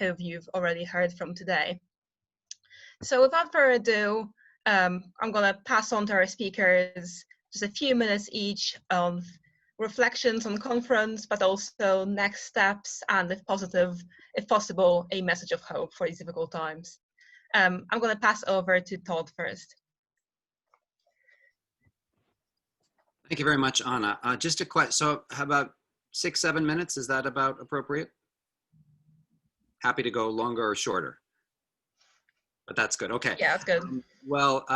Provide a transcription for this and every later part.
who you've already heard from today. So without further ado, I'm going to pass on to our speakers just a few minutes each of reflections on the conference, but also next steps and, if possible, a message of hope for these difficult times. I'm going to pass over to Todd first. Thank you very much, Anna. Just a question. So how about 6-7 minutes? Is that about appropriate? Happy to go longer or shorter, but that's good. Okay. Yeah, that's good. Well,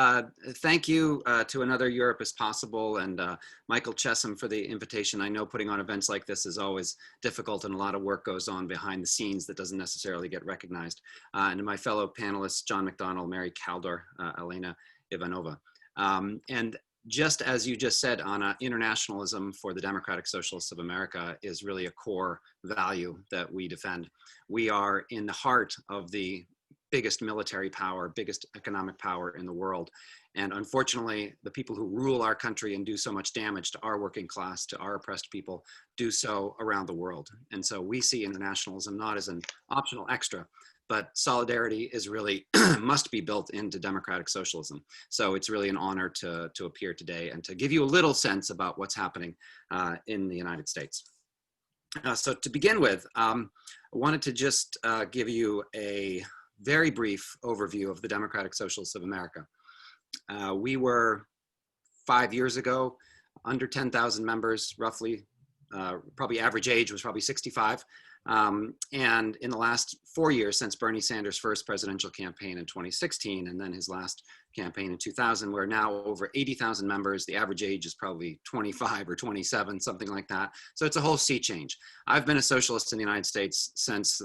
thank you to Another Europe is Possible and Michael Chretien for the invitation. I know putting on events like this is always difficult and a lot of work goes on behind the scenes that doesn't necessarily get recognized. And to my fellow panelists, John McDonnell, Mary Kaldor, Alena, Ivanova. And just as you just said, Anna, internationalism for the Democratic Socialists of America is really a core value that we defend. We are in the heart of the biggest military power, biggest economic power in the world. And unfortunately, the people who rule our country and do so much damage to our working class, to our oppressed people, do so around the world. And so we see internationalism not as an optional extra, but solidarity is really must be built into democratic socialism. So it's really an honor to appear today and to give you a little sense about what's happening in the United States. So to begin with, I wanted to just give you a very brief overview of the Democratic Socialists of America. We were 5 years ago, under 10,000 members, roughly, probably average age was probably 65. And in the last 4 years since Bernie Sanders' first presidential campaign in 2016, and then his last campaign in 2000, we're now over 80,000 members. The average age is probably 25 or 27, something like that. So it's a whole sea change. I've been a socialist in the United States since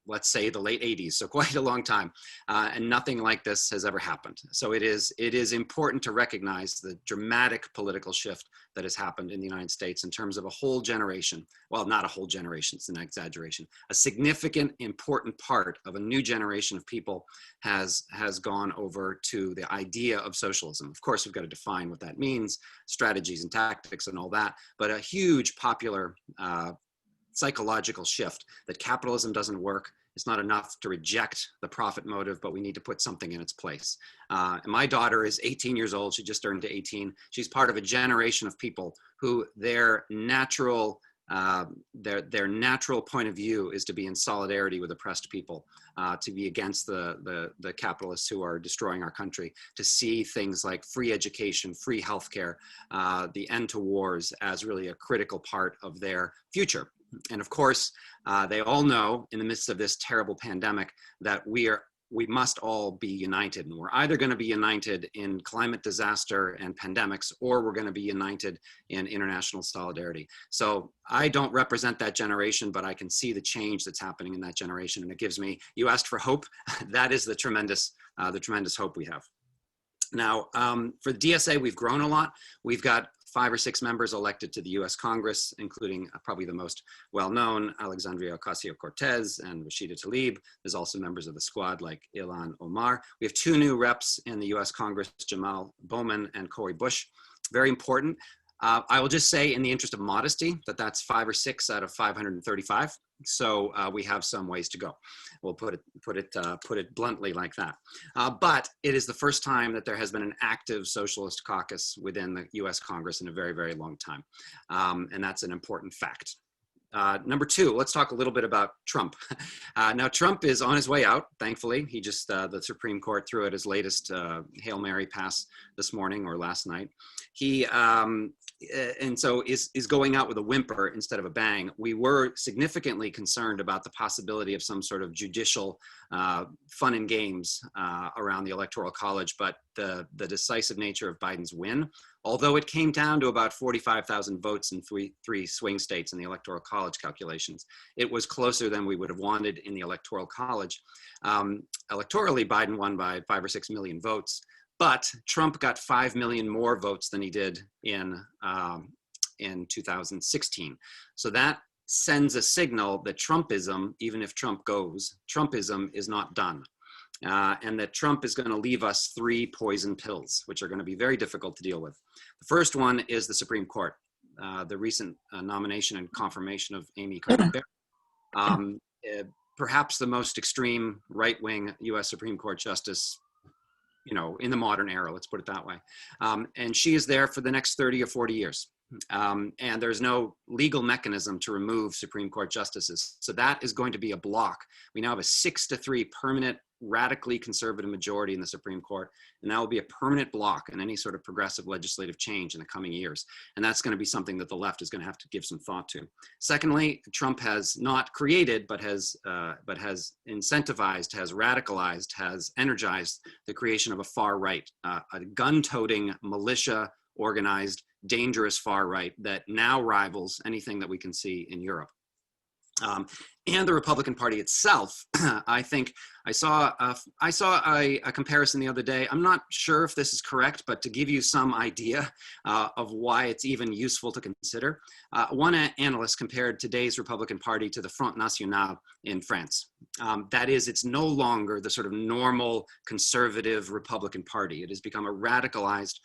let's say the late 80s, so quite a long time, and nothing like this has ever happened. So it is important to recognize the dramatic political shift that has happened in the United States in terms of a whole generation. Well, not a whole generation, it's an exaggeration. A significant, important part of a new generation of people has gone over to the idea of socialism. Of course, we've got to define what that means, strategies and tactics and all that, but a huge popular psychological shift that capitalism doesn't work. It's not enough to reject the profit motive, but we need to put something in its place. And my daughter is 18 years old. She just turned 18. She's part of a generation of people who their natural point of view is to be in solidarity with oppressed people, to be against the capitalists who are destroying our country, to see things like free education, free healthcare, the end to wars as really a critical part of their future. And of course, they all know in the midst of this terrible pandemic that we must all be united. And we're either going to be united in climate disaster and pandemics, or we're going to be united in international solidarity. So I don't represent that generation, but I can see the change that's happening in that generation. And it gives me, you asked for hope. That is the tremendous hope we have. Now, for the DSA, we've grown a lot. We've got 5 or 6 members elected to the US Congress, including probably the most well-known, Alexandria Ocasio-Cortez and Rashida Tlaib. There's also members of the squad like Ilhan Omar. We have 2 new reps in the US Congress, Jamal Bowman and Cori Bush. Very important. I will just say in the interest of modesty that that's 5 or 6 out of 535. So we have some ways to go. We'll put it bluntly like that. But it is the first time that there has been an active socialist caucus within the US Congress in a very, very long time. And that's an important fact. Number 2, let's talk a little bit about Trump. Now, Trump is on his way out, thankfully. He just, the Supreme Court threw out his latest Hail Mary pass this morning or last night. He, and so is going out with a whimper instead of a bang. We were significantly concerned about the possibility of some sort of judicial fun and games around the Electoral College, but the decisive nature of Biden's win, although it came down to about 45,000 votes in three swing states in the Electoral College calculations, it was closer than we would have wanted in the Electoral College. Electorally, Biden won by 5 or 6 million votes, but Trump got 5 million more votes than he did in 2016. So that sends a signal that Trumpism, even if Trump goes, Trumpism is not done. And that Trump is going to leave us 3 poison pills, which are going to be very difficult to deal with. The first one is the Supreme Court. The recent nomination and confirmation of Amy Coney Barrett perhaps the most extreme right-wing US Supreme Court justice, you know, in the modern era, let's put it that way. And she is there for the next 30 or 40 years. And there's no legal mechanism to remove Supreme Court justices. So that is going to be a block. We now have a 6-3 permanent, radically conservative majority in the Supreme Court. And that will be a permanent block in any sort of progressive legislative change in the coming years. And that's going to be something that the left is going to have to give some thought to. Secondly, Trump has not created, but has incentivized, has radicalized, has energized the creation of a far right, a gun-toting, militia organized, dangerous far right that now rivals anything that we can see in Europe. And the Republican Party itself, I think I saw a comparison the other day. I'm not sure if this is correct, but to give you some idea of why it's even useful to consider, one analyst compared today's Republican Party to the Front National in France. That is, it's no longer the sort of normal conservative Republican Party. It has become a radicalized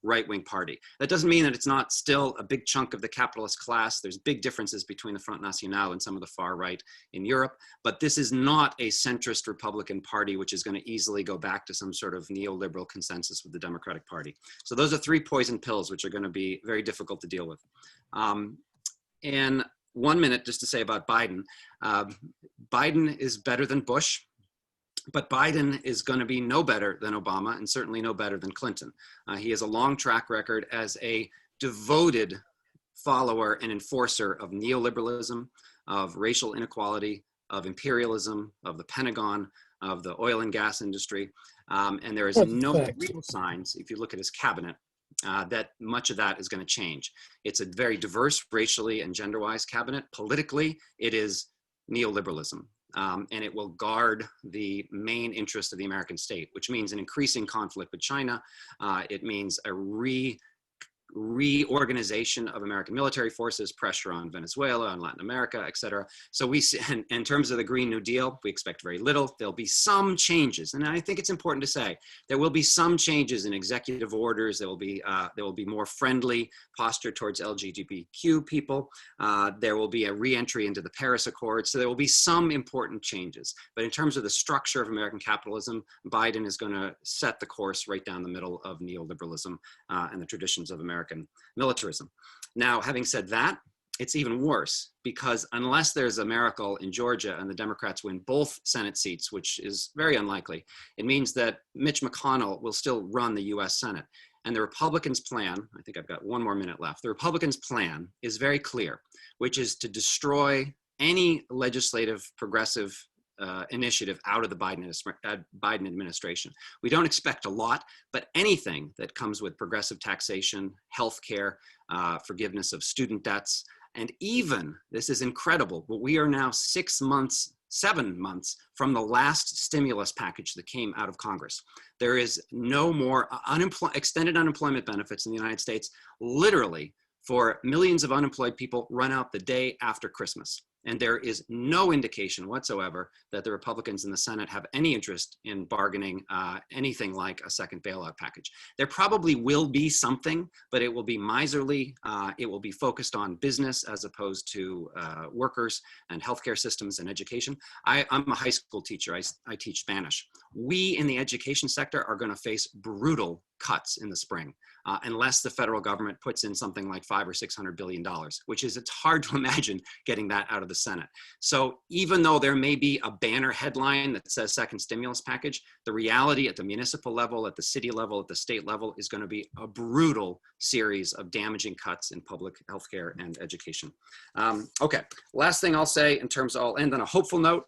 right-wing party. That doesn't mean that it's not still a big chunk of the capitalist class. There's big differences between the Front National and some of the far right in Europe, but this is not a centrist Republican Party which is going to easily go back to some sort of neoliberal consensus with the Democratic Party. So those are three poison pills which are going to be very difficult to deal with. And 1 minute just to say about Biden. Biden is better than Bush. But Biden is going to be no better than Obama and certainly no better than Clinton. He has a long track record as a devoted follower and enforcer of neoliberalism, of racial inequality, of imperialism, of the Pentagon, of the oil and gas industry. And there is no real signs, if you look at his cabinet, that much of that is going to change. It's a very diverse racially and gender-wise cabinet. Politically, it is neoliberalism. And it will guard the main interest of the American state, which means an increasing conflict with China. It means a reorganization of American military forces, pressure on Venezuela, on Latin America, et cetera. So we see, in terms of the Green New Deal, we expect very little. There'll be some changes. And I think it's important to say, there will be some changes in executive orders. There will be more friendly posture towards LGBTQ people. There will be a re-entry into the Paris Accords. So there will be some important changes. But in terms of the structure of American capitalism, Biden is going to set the course right down the middle of neoliberalism and the traditions of American militarism. Now, having said that, it's even worse because unless there's a miracle in Georgia and the Democrats win both Senate seats, which is very unlikely, it means that Mitch McConnell will still run the US Senate. And the Republicans' plan, I think I've got 1 more minute left, the Republicans' plan is very clear, which is to destroy any legislative progressive initiative out of the Biden administration. We don't expect a lot, but anything that comes with progressive taxation, healthcare, forgiveness of student debts, and even, this is incredible, but we are now 7 months from the last stimulus package that came out of Congress. There is no more extended unemployment benefits in the United States, literally for millions of unemployed people run out the day after Christmas. And there is no indication whatsoever that the Republicans in the Senate have any interest in bargaining anything like a second bailout package. There probably will be something, but it will be miserly. It will be focused on business as opposed to workers and healthcare systems and education. I'm a high school teacher. I teach Spanish. We in the education sector are going to face brutal cuts in the spring. Unless the federal government puts in something like $500 or $600 billion, which is, it's hard to imagine getting that out of the Senate. So even though there may be a banner headline that says second stimulus package, the reality at the municipal level, at the city level, at the state level is going to be a brutal series of damaging cuts in public healthcare and education. Okay, last thing I'll say in terms of, I'll end on a hopeful note.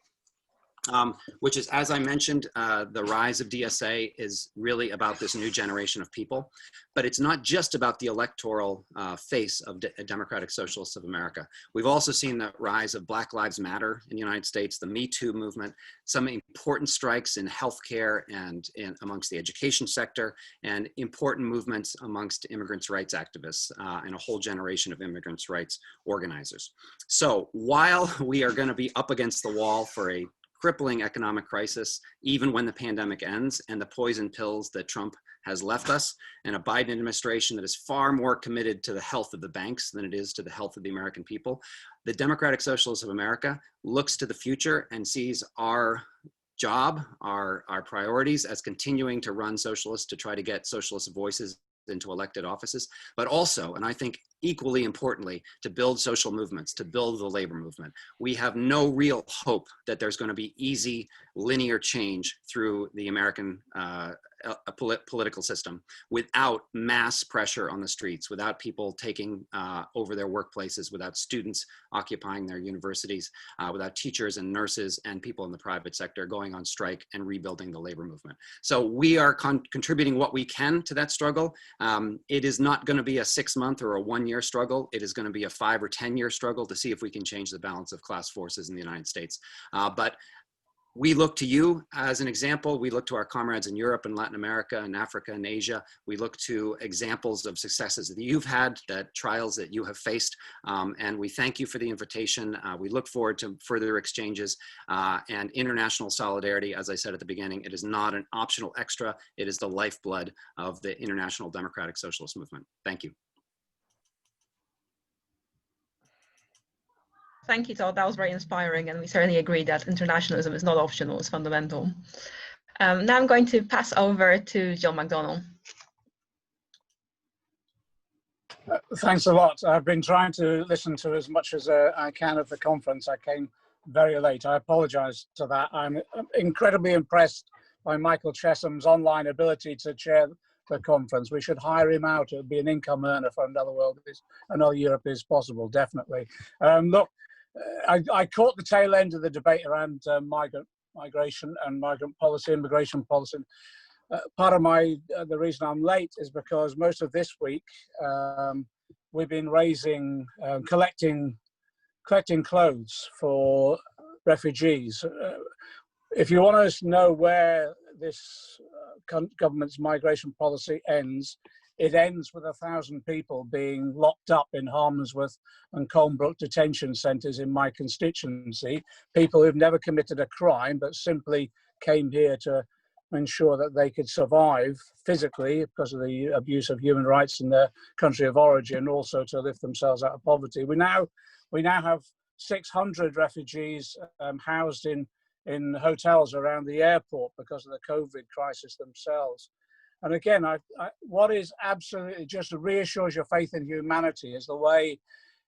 Which is, as I mentioned, the rise of DSA is really about this new generation of people, but it's not just about the electoral face of Democratic Socialists of America. We've also seen the rise of Black Lives Matter in the United States, the Me Too movement, some important strikes in healthcare and amongst the education sector, and important movements amongst immigrants' rights activists and a whole generation of immigrants' rights organizers. So while we are going to be up against the wall for a crippling economic crisis, even when the pandemic ends, and the poison pills that Trump has left us, and a Biden administration that is far more committed to the health of the banks than it is to the health of the American people. The Democratic Socialists of America looks to the future and sees our job, our priorities as continuing to run socialists, to try to get socialist voices into elected offices, but also, and I think equally importantly, to build social movements, to build the labor movement. We have no real hope that there's going to be easy, linear change through the American political system without mass pressure on the streets, without people taking over their workplaces, without students occupying their universities, without teachers and nurses and people in the private sector going on strike and rebuilding the labor movement. So we are contributing what we can to that struggle. It is not going to be a 6-month or a 1-year struggle. It is going to be a 5 or 10-year struggle to see if we can change the balance of class forces in the United States. But we look to you as an example. We look to our comrades in Europe and Latin America and Africa and Asia. We look to examples of successes that you've had, that trials that you have faced. And we thank you for the invitation. We look forward to further exchanges and international solidarity. As I said at the beginning, it is not an optional extra. It is the lifeblood of the international democratic socialist movement. Thank you. Thank you, Todd. That was very inspiring, and we certainly agree that internationalism is not optional, it's fundamental. Now I'm going to pass over to John McDonnell. Thanks a lot. I've been trying to listen to as much as I can of the conference. I came very late. I apologize for that. I'm incredibly impressed by Michael Chessam's online ability to chair the conference. We should hire him out. It would be an income earner for another world, another Europe is possible, definitely. Look, I caught the tail end of the debate around migration and migrant policy, immigration policy. Part of the reason I'm late is because most of this week we've been raising, collecting clothes for refugees. If you want to know where this government's migration policy ends, it ends with 1,000 people being locked up in Harmonsworth and Colnbrook detention centres in my constituency, people who've never committed a crime but simply came here to ensure that they could survive physically because of the abuse of human rights in their country of origin, also to lift themselves out of poverty. We now have 600 refugees housed in hotels around the airport because of the COVID crisis themselves. And again, what is absolutely just reassures your faith in humanity is the way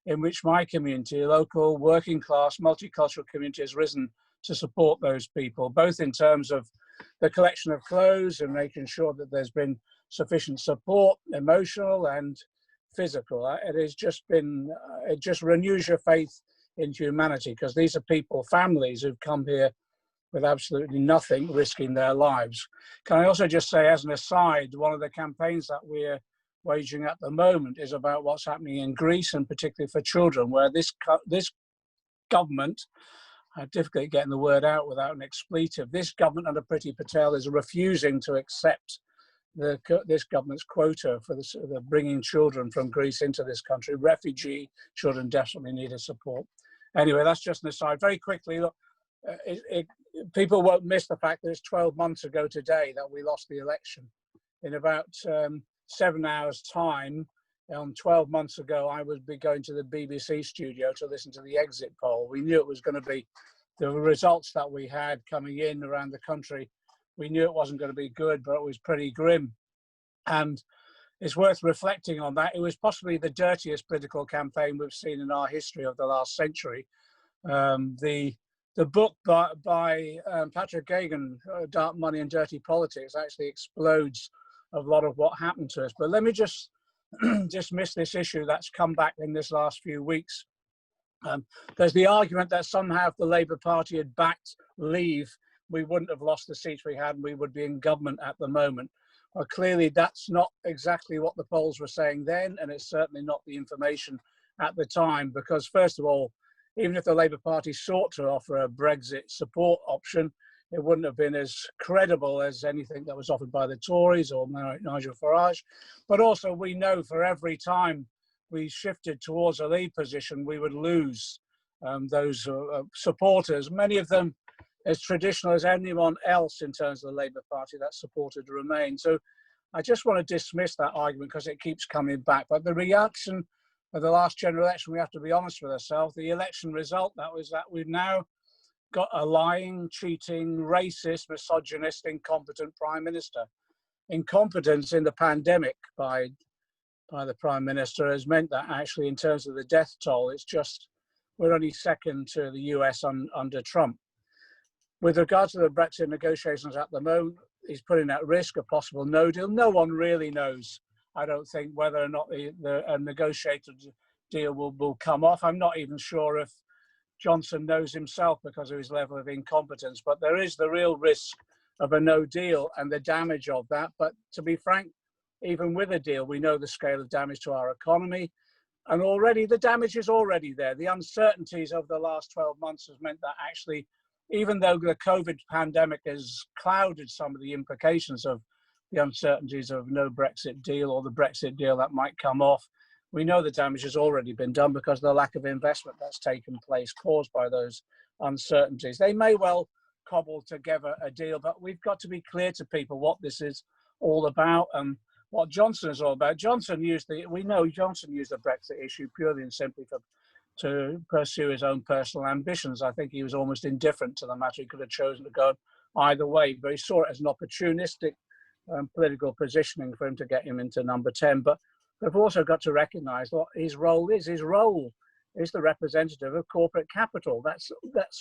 in which my community, local working class, multicultural community, has risen to support those people, both in terms of the collection of clothes and making sure that there's been sufficient support, emotional and physical. It has just been, it just renews your faith in humanity, because these are people, families who've come here with absolutely nothing, risking their lives. Can I also just say, as an aside, one of the campaigns that we're waging at the moment is about what's happening in Greece, and particularly for children, where this government, difficult getting the word out without an expletive, this government under Priti Patel is refusing to accept this government's quota for the bringing children from Greece into this country. Refugee children desperately need a support. Anyway, that's just an aside. Very quickly, look, people won't miss the fact that it's 12 months ago today that we lost the election. In about 7 hours' time, 12 months ago, I would be going to the BBC studio to listen to the exit poll. We knew it was going to be the results that we had coming in around the country. We knew it wasn't going to be good, but it was pretty grim. And it's worth reflecting on that. It was possibly the dirtiest political campaign we've seen in our history of the last century. The book by Patrick Gagan, Dark Money and Dirty Politics, actually explodes a lot of what happened to us. But let me just dismiss this issue that's come back in this last few weeks. There's the argument that somehow if the Labour Party had backed Leave, we wouldn't have lost the seats we had and we would be in government at the moment. Well, clearly that's not exactly what the polls were saying then, and it's certainly not the information at the time, because first of all, even if the Labour Party sought to offer a Brexit support option, it wouldn't have been as credible as anything that was offered by the Tories or Nigel Farage. But also we know for every time we shifted towards a Leave position, we would lose those supporters. Many of them as traditional as anyone else in terms of the Labour Party that supported Remain. So I just want to dismiss that argument because it keeps coming back. But the reaction of the last general election, we have to be honest with ourselves. The election result, that was that we've now got a lying, cheating, racist, misogynist, incompetent Prime Minister. Incompetence in the pandemic by the Prime Minister has meant that actually in terms of the death toll, it's just, we're only second to the US under Trump. With regard to the Brexit negotiations at the moment, he's putting at risk a possible no deal. No one really knows, I don't think, whether or not a negotiated deal will come off. I'm not even sure if Johnson knows himself because of his level of incompetence, but there is the real risk of a no deal and the damage of that. But to be frank, even with a deal, we know the scale of damage to our economy. And already the damage is already there. The uncertainties of the last 12 months has meant that actually, even though the COVID pandemic has clouded some of the implications of the uncertainties of no Brexit deal or the Brexit deal that might come off, we know the damage has already been done because of the lack of investment that's taken place caused by those uncertainties. They may well cobble together a deal, but we've got to be clear to people what this is all about and what Johnson is all about. We know Johnson used the Brexit issue purely and simply to pursue his own personal ambitions. I think he was almost indifferent to the matter. He could have chosen to go either way, but he saw it as an opportunistic political positioning for him to get him into number 10. But we've also got to recognise what his role is. His role is the representative of corporate capital. That's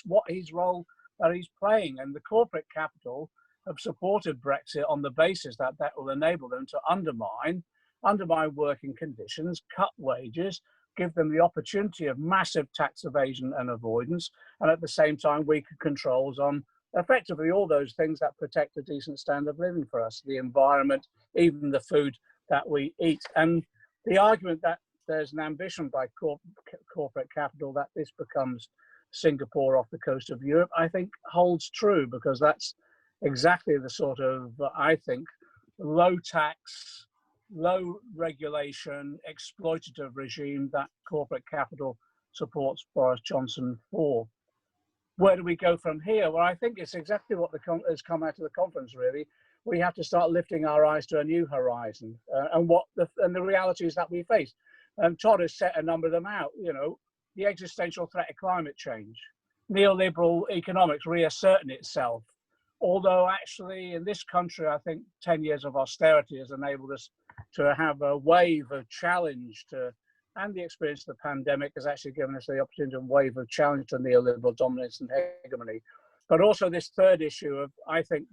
what his role that he's playing. And the corporate capital have supported Brexit on the basis that that will enable them to undermine working conditions, cut wages, give them the opportunity of massive tax evasion and avoidance, and at the same time weaker controls on effectively all those things that protect a decent standard of living for us, the environment, even the food that we eat. And the argument that there's an ambition by corporate capital that this becomes Singapore off the coast of Europe, I think holds true, because that's exactly the sort of, I think, low tax, low regulation, exploitative regime that corporate capital supports Boris Johnson for. Where do we go from here? Well, I think it's exactly what has come out of the conference, really. We have to start lifting our eyes to a new horizon and the realities that we face. And Todd has set a number of them out, the existential threat of climate change, neoliberal economics reasserting itself. Although actually in this country, I think 10 years of austerity has enabled us to have a wave of challenge and the experience of the pandemic has actually given us the opportunity of a wave of challenge to neoliberal dominance and hegemony. But also this third issue of, I think,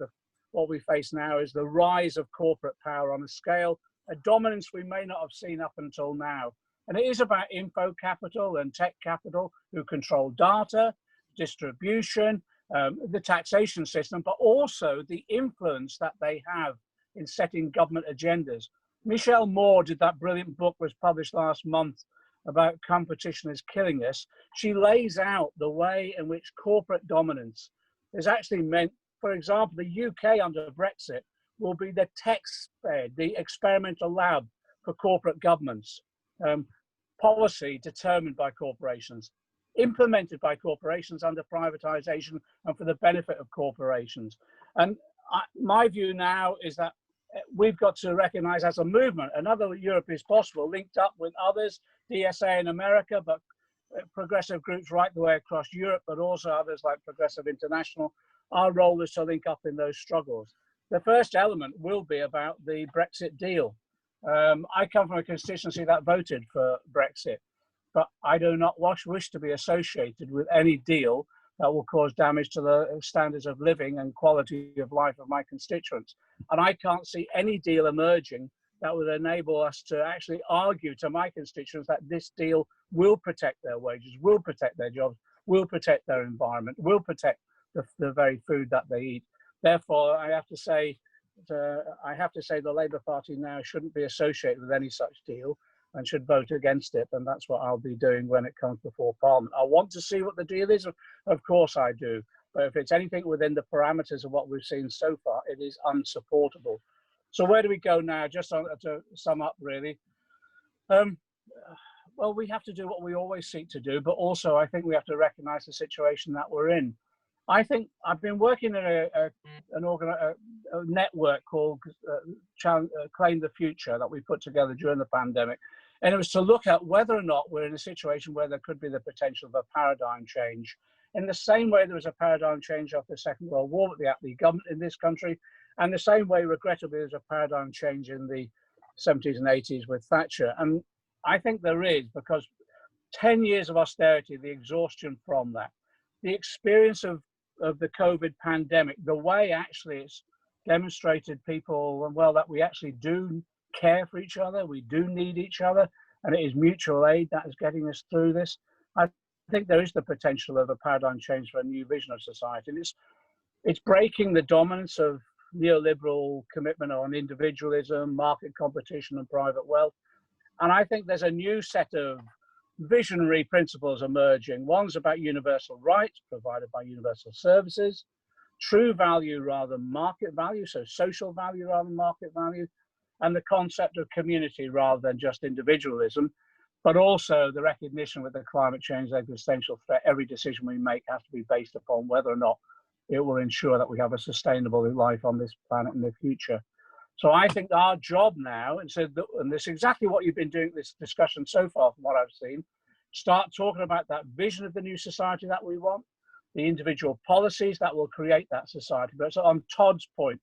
what we face now is the rise of corporate power on a scale, a dominance we may not have seen up until now. And it is about info capital and tech capital who control data, distribution, the taxation system, but also the influence that they have in setting government agendas. Michelle Moore did that brilliant book, was published last month, about Competition is Killing Us. She lays out the way in which corporate dominance is actually meant, for example, the UK under Brexit will be the test bed, the experimental lab for corporate governments. Policy determined by corporations, implemented by corporations under privatization and for the benefit of corporations. And my view now is that we've got to recognize as a movement, another Europe is possible, linked up with others, DSA in America, but progressive groups right the way across Europe, but also others like Progressive International. Our role is to link up in those struggles. The first element will be about the Brexit deal. I come from a constituency that voted for Brexit, but I do not wish to be associated with any deal that will cause damage to the standards of living and quality of life of my constituents. And I can't see any deal emerging that would enable us to actually argue to my constituents that this deal will protect their wages, will protect their jobs, will protect their environment, will protect the very food that they eat. Therefore, I have to say the Labour Party now shouldn't be associated with any such deal and should vote against it. And that's what I'll be doing when it comes before Parliament. I want to see what the deal is. Of course I do. But if it's anything within the parameters of what we've seen so far, it is unsupportable. So where do we go now? Just to sum up, really. Well, we have to do what we always seek to do, but also I think we have to recognise the situation that we're in. I think I've been working in a network called Claim the Future that we put together during the pandemic. And it was to look at whether or not we're in a situation where there could be the potential of a paradigm change. In the same way there was a paradigm change after the Second World War with the Attlee government in this country, and the same way, regrettably, there's a paradigm change in the 70s and 80s with Thatcher. And I think there is, because 10 years of austerity, the exhaustion from that, the experience of the COVID pandemic, the way actually it's demonstrated people, well, that we actually do care for each other, we do need each other, and it is mutual aid that is getting us through this. I think there is the potential of a paradigm change for a new vision of society. And it's breaking the dominance of neoliberal commitment on individualism, market competition, and private wealth. And I think there's a new set of visionary principles emerging. One's about universal rights provided by universal services, true value rather than market value, so social value rather than market value, and the concept of community rather than just individualism, but also the recognition with the climate change existential threat. Every decision we make has to be based upon whether or not it will ensure that we have a sustainable life on this planet in the future. So I think our job now, and this is exactly what you've been doing this discussion so far from what I've seen, start talking about that vision of the new society that we want, the individual policies that will create that society. But so on Todd's point,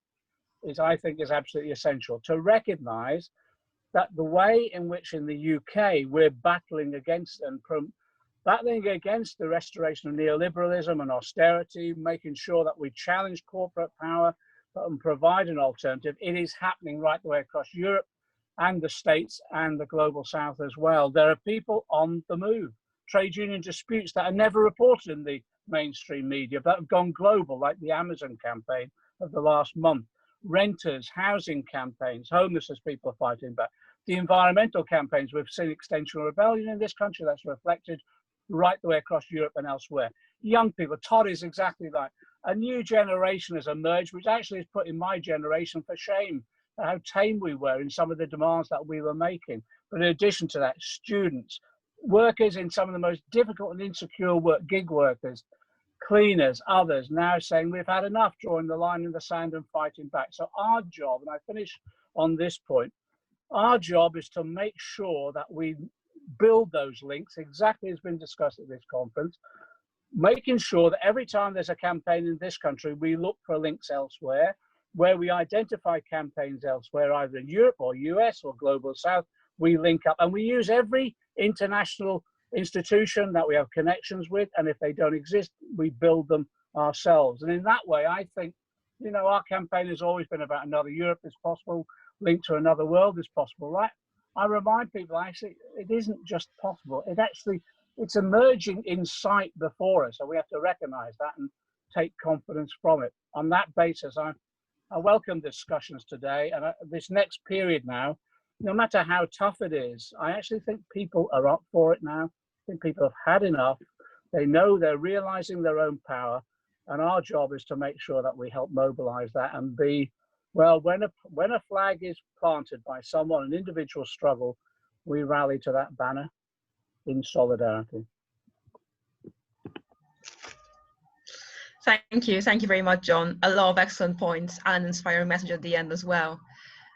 I think is absolutely essential to recognize that the way in which in the UK we're battling against the restoration of neoliberalism and austerity, making sure that we challenge corporate power and provide an alternative, it is happening right the way across Europe and the States and the global South as well. There are people on the move, trade union disputes that are never reported in the mainstream media, but have gone global, like the Amazon campaign of the last month. Renters, housing campaigns, homelessness people are fighting back. The environmental campaigns, we've seen Extinction Rebellion in this country, that's reflected right the way across Europe and elsewhere. Young people, Todd is exactly right. A new generation has emerged, which actually is putting my generation for shame, how tame we were in some of the demands that we were making. But in addition to that, students, workers in some of the most difficult and insecure work, gig workers, cleaners, others, now saying we've had enough, drawing the line in the sand and fighting back. So our job, and I finish on this point, our job is to make sure that we build those links, exactly as been discussed at this conference, making sure that every time there's a campaign in this country, we look for links elsewhere, where we identify campaigns elsewhere, either in Europe or US or Global South, we link up and we use every international institution that we have connections with, and if they don't exist, we build them ourselves. And in that way, I think, you know, our campaign has always been about another Europe is possible, linked to another world is possible, right? I remind people, actually, it isn't just possible. It's emerging in sight before us. So we have to recognize that and take confidence from it. On that basis, I welcome discussions today. And this next period now, no matter how tough it is, I actually think people are up for it now. I think people have had enough. They know they're realizing their own power. And our job is to make sure that we help mobilize that and be, well, when a flag is planted by someone, an individual struggle, we rally to that banner in solidarity. Thank you very much, John. A lot of excellent points and inspiring message at the end as well.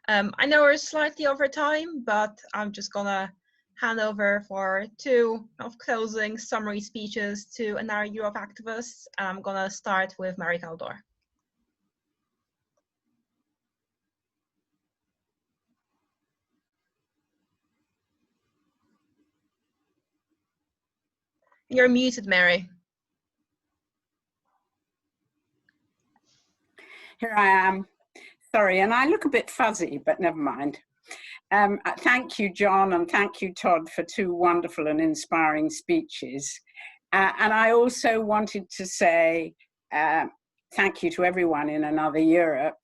I know we're slightly over time, but I'm just gonna hand over for two of closing summary speeches to another Europe activists. I'm gonna start with Mary Kaldor. You're muted, Mary. Here I am. Sorry, and I look a bit fuzzy, but never mind. Thank you, John, and thank you, Todd, for two wonderful and inspiring speeches. And I also wanted to say thank you to everyone in Another Europe.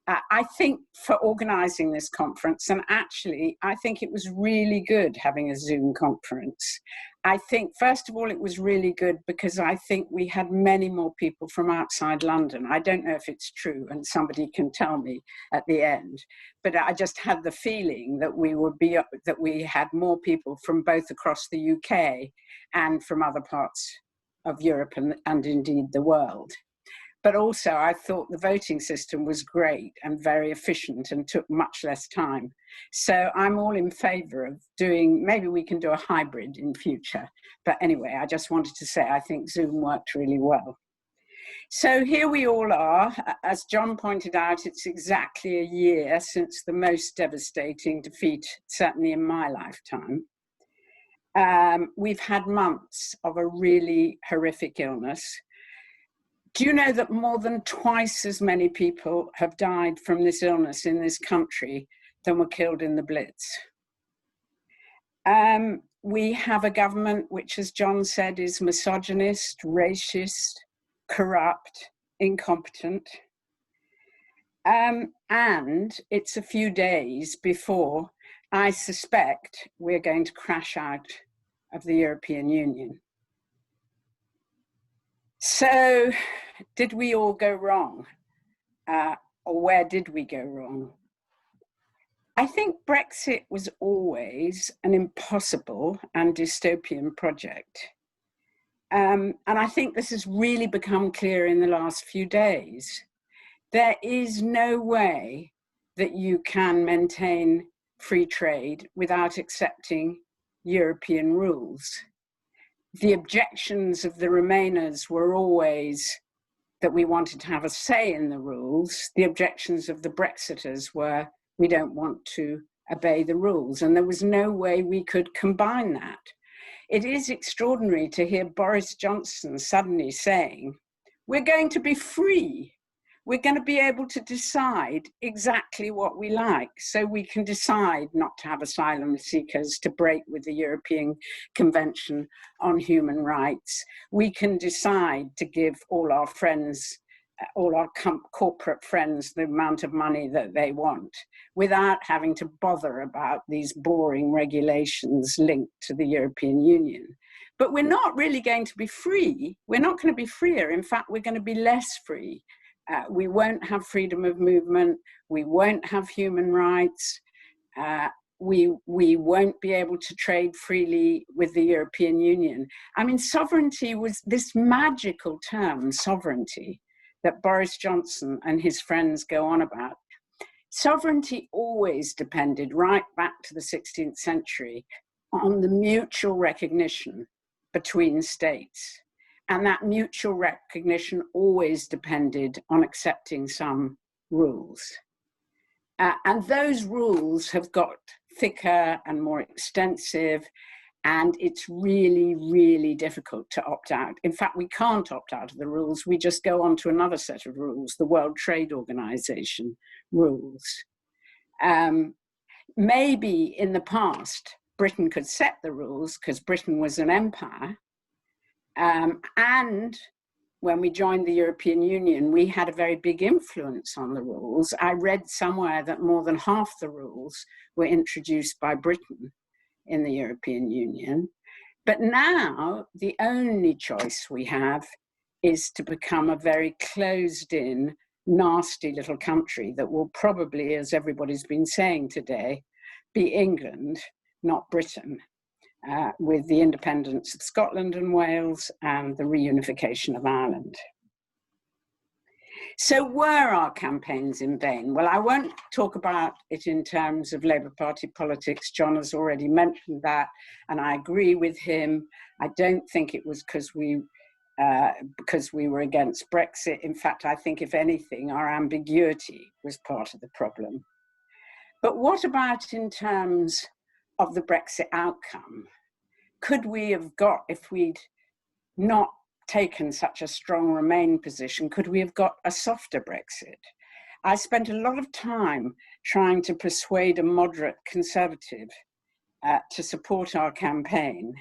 I think for organising this conference, and actually, I think it was really good having a Zoom conference. I think, first of all, it was really good because I think we had many more people from outside London. I don't know if it's true, and somebody can tell me at the end, but I just had the feeling that we had more people from both across the UK and from other parts of Europe and indeed the world. But also I thought the voting system was great and very efficient and took much less time. So I'm all in favor of doing, maybe we can do a hybrid in future. But anyway, I just wanted to say I think Zoom worked really well. So here we all are. As John pointed out, it's exactly a year since the most devastating defeat, certainly in my lifetime. We've had months of a really horrific illness. Do you know that more than twice as many people have died from this illness in this country than were killed in the Blitz? We have a government which, as John said, is misogynist, racist, corrupt, incompetent. And it's a few days before I suspect we're going to crash out of the European Union. So did we all go wrong? Or where did we go wrong? I think Brexit was always an impossible and dystopian project. And I think this has really become clear in the last few days. There is no way that you can maintain free trade without accepting European rules. The objections of the Remainers were always that we wanted to have a say in the rules. The objections of the Brexiters were, we don't want to obey the rules. And there was no way we could combine that. It is extraordinary to hear Boris Johnson suddenly saying, we're going to be free. We're going to be able to decide exactly what we like. So we can decide not to have asylum seekers, to break with the European Convention on Human Rights. We can decide to give all our friends, all our corporate friends, the amount of money that they want without having to bother about these boring regulations linked to the European Union. But we're not really going to be free. We're not going to be freer. In fact, we're going to be less free. We won't have freedom of movement. We won't have human rights. We won't be able to trade freely with the European Union. I mean, sovereignty was this magical term, sovereignty, that Boris Johnson and his friends go on about. Sovereignty always depended, right back to the 16th century, on the mutual recognition between states. And that mutual recognition always depended on accepting some rules. And those rules have got thicker and more extensive, and it's really, really difficult to opt out. In fact, we can't opt out of the rules. We just go on to another set of rules, the World Trade Organization rules. Maybe in the past, Britain could set the rules because Britain was an empire. And when we joined the European Union, we had a very big influence on the rules. I read somewhere that more than half the rules were introduced by Britain in the European Union. But now the only choice we have is to become a very closed-in, nasty little country that will probably, as everybody's been saying today, be England, not Britain. With the independence of Scotland and Wales and the reunification of Ireland. So were our campaigns in vain? Well, I won't talk about it in terms of Labour Party politics. John has already mentioned that, and I agree with him. I don't think it was because we were against Brexit. In fact, I think, if anything, our ambiguity was part of the problem. But what about in terms of the Brexit outcome? Could we have got, if we'd not taken such a strong Remain position, could we have got a softer Brexit? I spent a lot of time trying to persuade a moderate Conservative to support our campaign.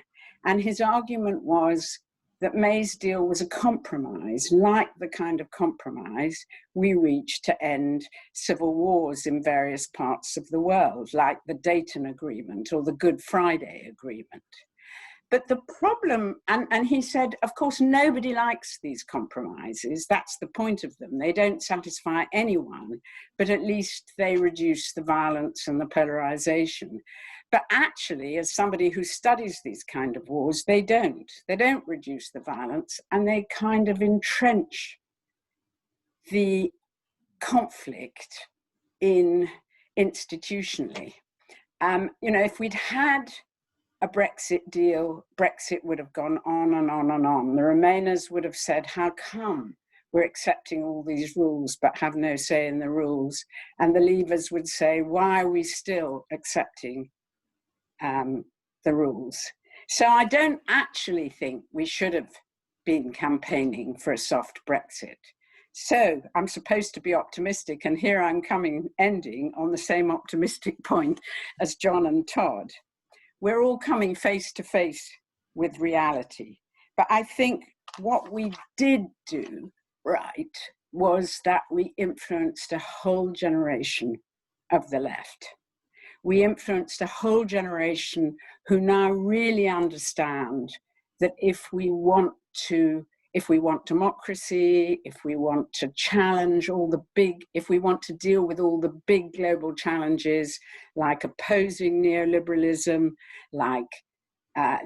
And his argument was that May's deal was a compromise, like the kind of compromise we reached to end civil wars in various parts of the world, like the Dayton Agreement or the Good Friday Agreement. But the problem, and he said, of course, nobody likes these compromises. That's the point of them. They don't satisfy anyone, but at least they reduce the violence and the polarization. But actually, as somebody who studies these kind of wars, they don't. They don't reduce the violence, and they kind of entrench the conflict institutionally. You know, if we'd had a Brexit deal, Brexit would have gone on and on and on. The Remainers would have said, how come we're accepting all these rules but have no say in the rules? And the Leavers would say, why are we still accepting the rules? So I don't actually think we should have been campaigning for a soft Brexit. So I'm supposed to be optimistic, and here I'm ending on the same optimistic point as John and Todd. We're all coming face to face with reality. But I think what we did do right was that we influenced a whole generation of the left. We influenced a whole generation who now really understand that if we want democracy, if we want to challenge if we want to deal with all the big global challenges, like opposing neoliberalism, like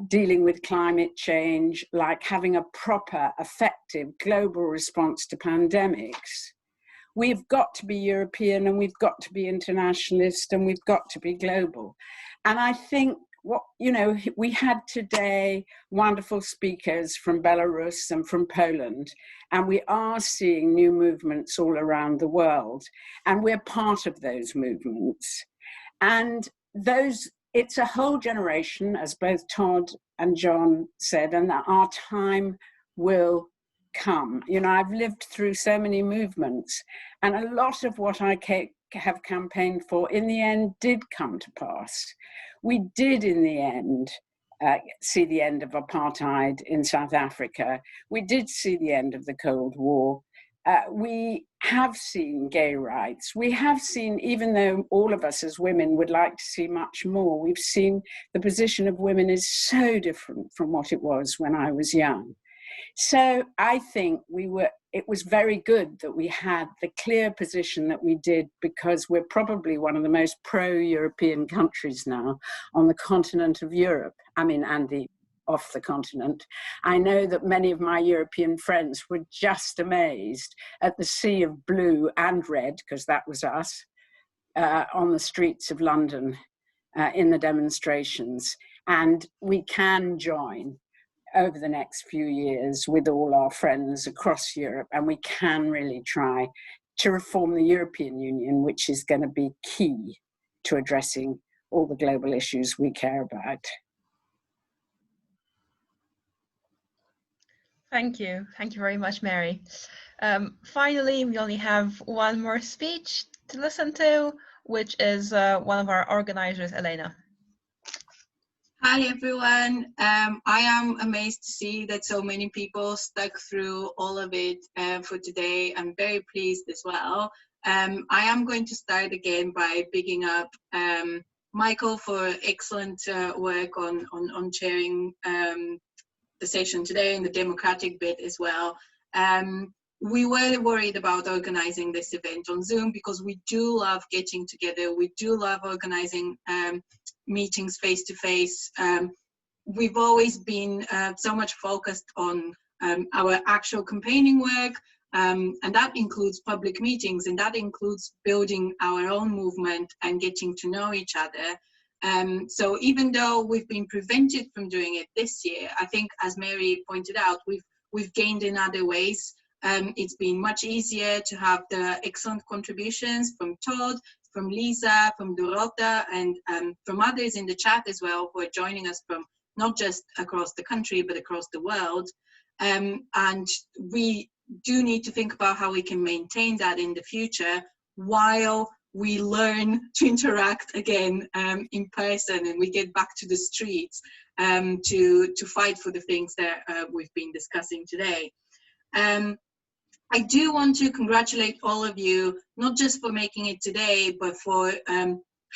dealing with climate change, like having a proper, effective global response to pandemics, we've got to be European, and we've got to be internationalist, and we've got to be global. And I think we had today wonderful speakers from Belarus and from Poland, and we are seeing new movements all around the world, and we're part of those movements. And it's a whole generation, as both Todd and John said, and that our time will come. You know, I've lived through so many movements, and a lot of what I have campaigned for in the end did come to pass. We did in the end see the end of apartheid in South Africa. We did see the end of the Cold War. We have seen gay rights. We have seen, even though all of us as women would like to see much more, we've seen the position of women is so different from what it was when I was young. So I think it was very good that we had the clear position that we did, because we're probably one of the most pro-European countries now on the continent of Europe. And off the continent. I know that many of my European friends were just amazed at the sea of blue and red, because that was us, on the streets of London in the demonstrations. And we can join over the next few years with all our friends across Europe, and we can really try to reform the European Union, which is going to be key to addressing all the global issues we care about. Thank you. Thank you very much, Mary. Finally, we only have one more speech to listen to, which is one of our organizers, Alena. Hi everyone. I am amazed to see that so many people stuck through all of it for today. I'm very pleased as well. I am going to start again by bigging up Michael for excellent work on chairing the session today and the democratic bit as well. We were worried about organizing this event on Zoom because we do love getting together. We do love organizing meetings face to face. We've always been so much focused on our actual campaigning work, and that includes public meetings, and that includes building our own movement and getting to know each other. So even though we've been prevented from doing it this year, I think, as Mary pointed out, we've gained in other ways. It's been much easier to have the excellent contributions from Todd, from Lisa, from Dorota, and from others in the chat as well, who are joining us from not just across the country, but across the world. And we do need to think about how we can maintain that in the future while we learn to interact again in person, and we get back to the streets to fight for the things that we've been discussing today. I do want to congratulate all of you, not just for making it today, but for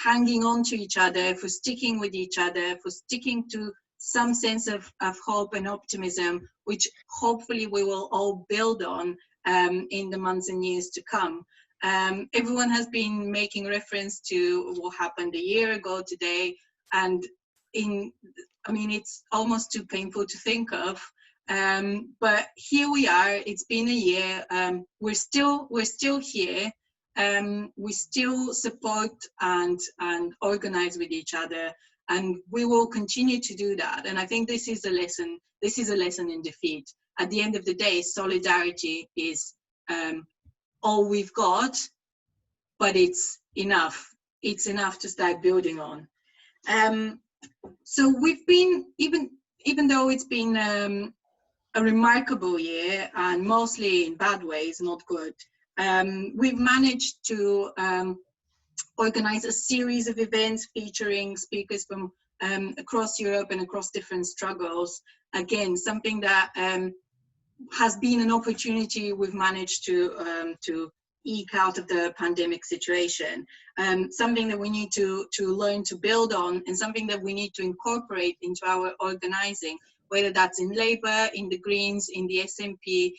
hanging on to each other, for sticking with each other, for sticking to some sense of hope and optimism, which hopefully we will all build on in the months and years to come. Everyone has been making reference to what happened a year ago today, and I mean, it's almost too painful to think of. But here we are. It's been a year. We're still here. We still support and organize with each other, and we will continue to do that. And I think this is a lesson. This is a lesson in defeat. At the end of the day, solidarity is all we've got, but it's enough. It's enough to start building on. So we've been, even though it's been a remarkable year, and mostly in bad ways, not good, we've managed to organize a series of events featuring speakers from across Europe and across different struggles. Again, something that has been an opportunity we've managed to eke out of the pandemic situation, something that we need to learn to build on, and something that we need to incorporate into our organizing, whether that's in Labour, in the Greens, in the SNP,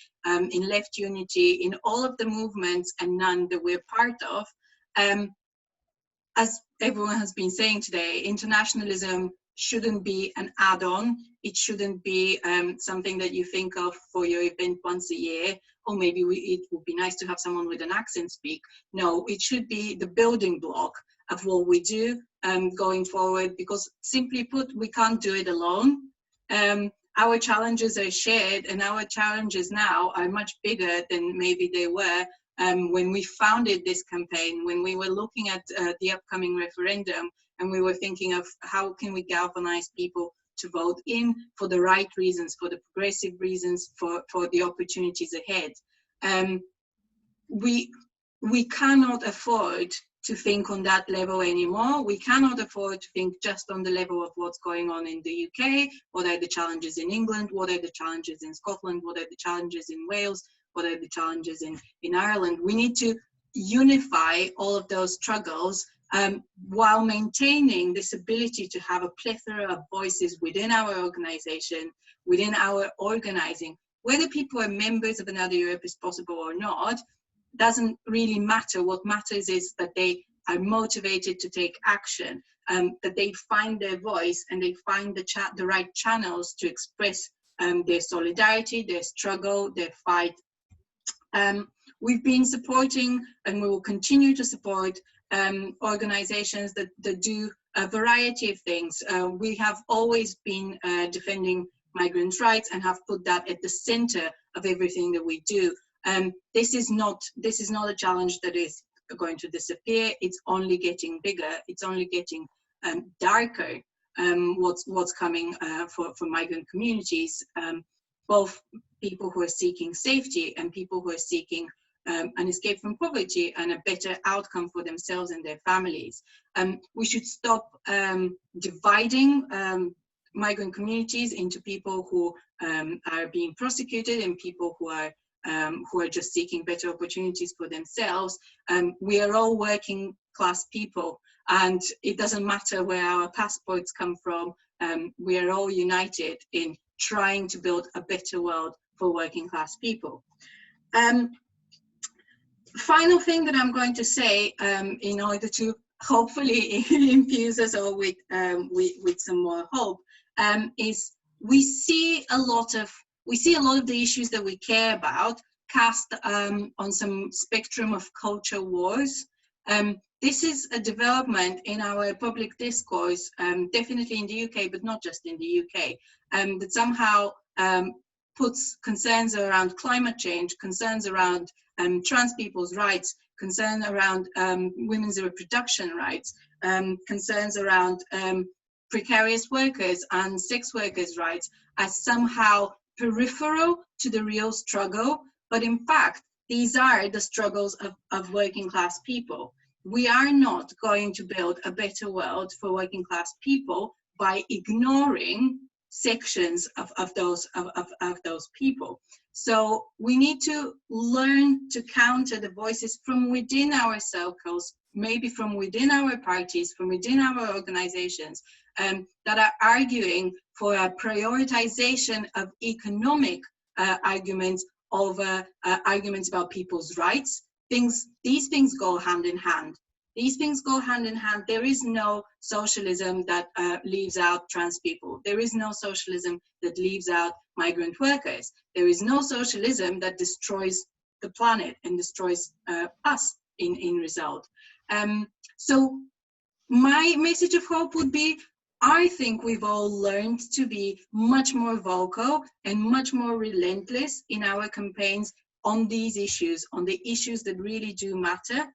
in Left Unity, in all of the movements and none that we're part of. As everyone has been saying today, internationalism shouldn't be an add-on. It shouldn't be something that you think of for your event once a year, or maybe it would be nice to have someone with an accent speak. No, it should be the building block of what we do going forward, because simply put, we can't do it alone. Our challenges are shared, and our challenges now are much bigger than maybe they were when we founded this campaign, when we were looking at the upcoming referendum, and we were thinking of how can we galvanize people to vote in for the right reasons, for the progressive reasons, for the opportunities ahead. We cannot afford to think on that level anymore. We cannot afford to think just on the level of what's going on in the UK, what are the challenges in England, what are the challenges in Scotland, what are the challenges in Wales, what are the challenges in Ireland. We need to unify all of those struggles while maintaining this ability to have a plethora of voices within our organization, within our organizing. Whether people are members of Another Europe is Possible or not, doesn't really matter. What matters is that they are motivated to take action, that they find their voice and they find the right channels to express their solidarity, their struggle, their fight. We've been supporting, and we will continue to support, organizations that do a variety of things. We have always been defending migrants' rights and have put that at the center of everything that we do. This is not a challenge that is going to disappear. It's only getting bigger. It's only getting darker. What's coming for migrant communities, both people who are seeking safety and people who are seeking an escape from poverty and a better outcome for themselves and their families. We should stop dividing migrant communities into people who are being prosecuted and people who are just seeking better opportunities for themselves. We are all working class people, and it doesn't matter where our passports come from. We are all united in trying to build a better world for working class people. Final thing that I'm going to say in order to hopefully infuse us all with some more hope is we see a lot of the issues that we care about cast on some spectrum of culture wars. This is a development in our public discourse, definitely in the UK, but not just in the UK, that somehow puts concerns around climate change, concerns around trans people's rights, concerns around women's reproduction rights, concerns around precarious workers and sex workers' rights as somehow peripheral to the real struggle. But in fact, these are the struggles of working class people. We are not going to build a better world for working class people by ignoring sections of those people. So we need to learn to counter the voices from within our circles, maybe from within our parties, from within our organizations, that are arguing for a prioritization of economic arguments over arguments about people's rights. These things go hand in hand. These things go hand in hand. There is no socialism that leaves out trans people. There is no socialism that leaves out migrant workers. There is no socialism that destroys the planet and destroys us in result. So my message of hope would be, I think we've all learned to be much more vocal and much more relentless in our campaigns on these issues, on the issues that really do matter.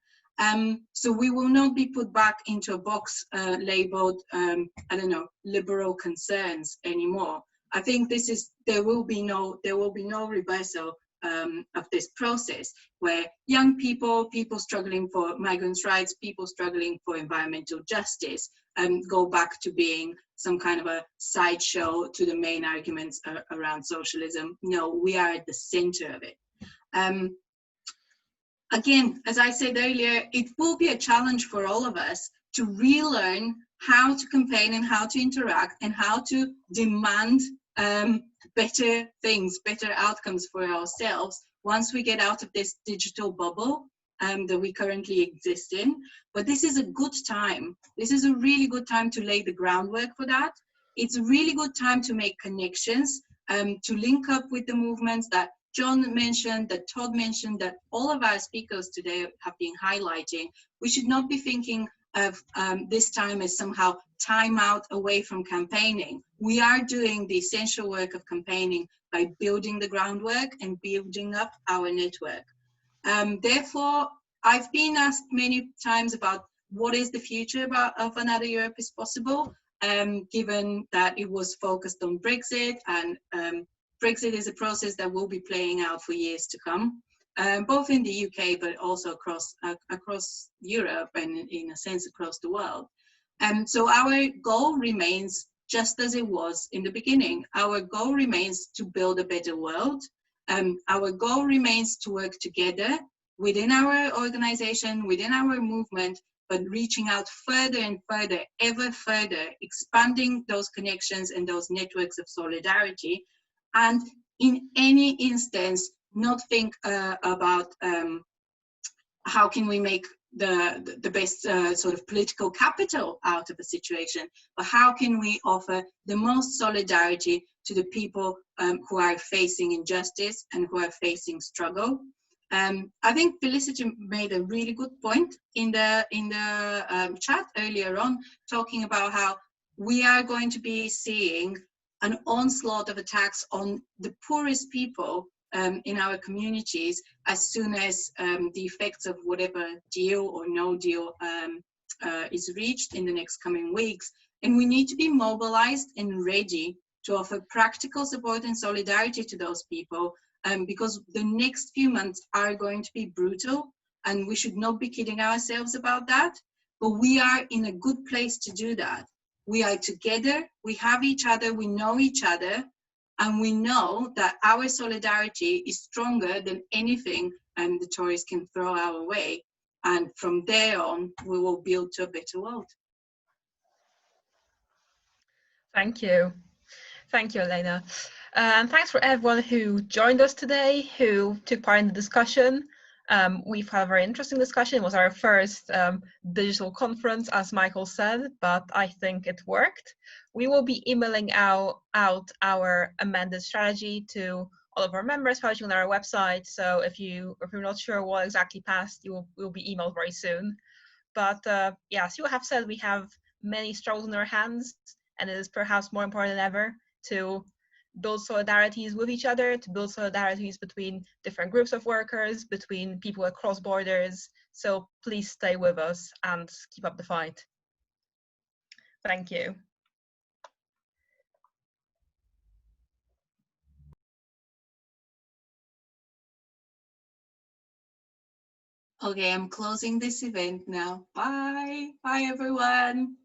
So we will not be put back into a box labeled, I don't know, liberal concerns anymore. I think there will be no reversal of this process, where young people struggling for migrants' rights, people struggling for environmental justice, go back to being some kind of a sideshow to the main arguments around socialism. No, we are at the center of it. Again, as I said earlier, it will be a challenge for all of us to relearn how to campaign and how to interact and how to demand better things, better outcomes for ourselves once we get out of this digital bubble that we currently exist in. But this is a good time. This is a really good time to lay the groundwork for that. It's a really good time to make connections, to link up with the movements that John mentioned, that Todd mentioned, that all of our speakers today have been highlighting. We should not be thinking of this time as somehow time out away from campaigning. We are doing the essential work of campaigning by building the groundwork and building up our network. Therefore, I've been asked many times about what is the future of Another Europe is Possible, given that it was focused on Brexit, and Brexit is a process that will be playing out for years to come, both in the UK, but also across Europe and in a sense across the world. So our goal remains just as it was in the beginning. Our goal remains to build a better world. Our goal remains to work together within our organization, within our movement, but reaching out further and further, ever further, expanding those connections and those networks of solidarity. And in any instance, not think about how can we make the best sort of political capital out of a situation, but how can we offer the most solidarity to the people who are facing injustice and who are facing struggle. I think Felicity made a really good point in the chat earlier on, talking about how we are going to be seeing an onslaught of attacks on the poorest people in our communities as soon as the effects of whatever deal or no deal is reached in the next coming weeks. And we need to be mobilized and ready to offer practical support and solidarity to those people, because the next few months are going to be brutal, and we should not be kidding ourselves about that. But we are in a good place to do that. We are together, we have each other, we know each other, and we know that our solidarity is stronger than anything the Tories can throw our way. And from there on, we will build to a better world. Thank you. Thank you, Alena. And thanks for everyone who joined us today, who took part in the discussion. We've had a very interesting discussion. It was our first digital conference, as Michael said, but I think it worked. We will be emailing out our amended strategy to all of our members, publishing on our website. So if you're not sure what exactly passed, you will be emailed very soon. But yeah, as you have said, we have many struggles in our hands, and it is perhaps more important than ever to build solidarities with each other, to build solidarities between different groups of workers, between people across borders. So please stay with us and keep up the fight. Thank you. Okay, I'm closing this event now. Bye. Bye, everyone.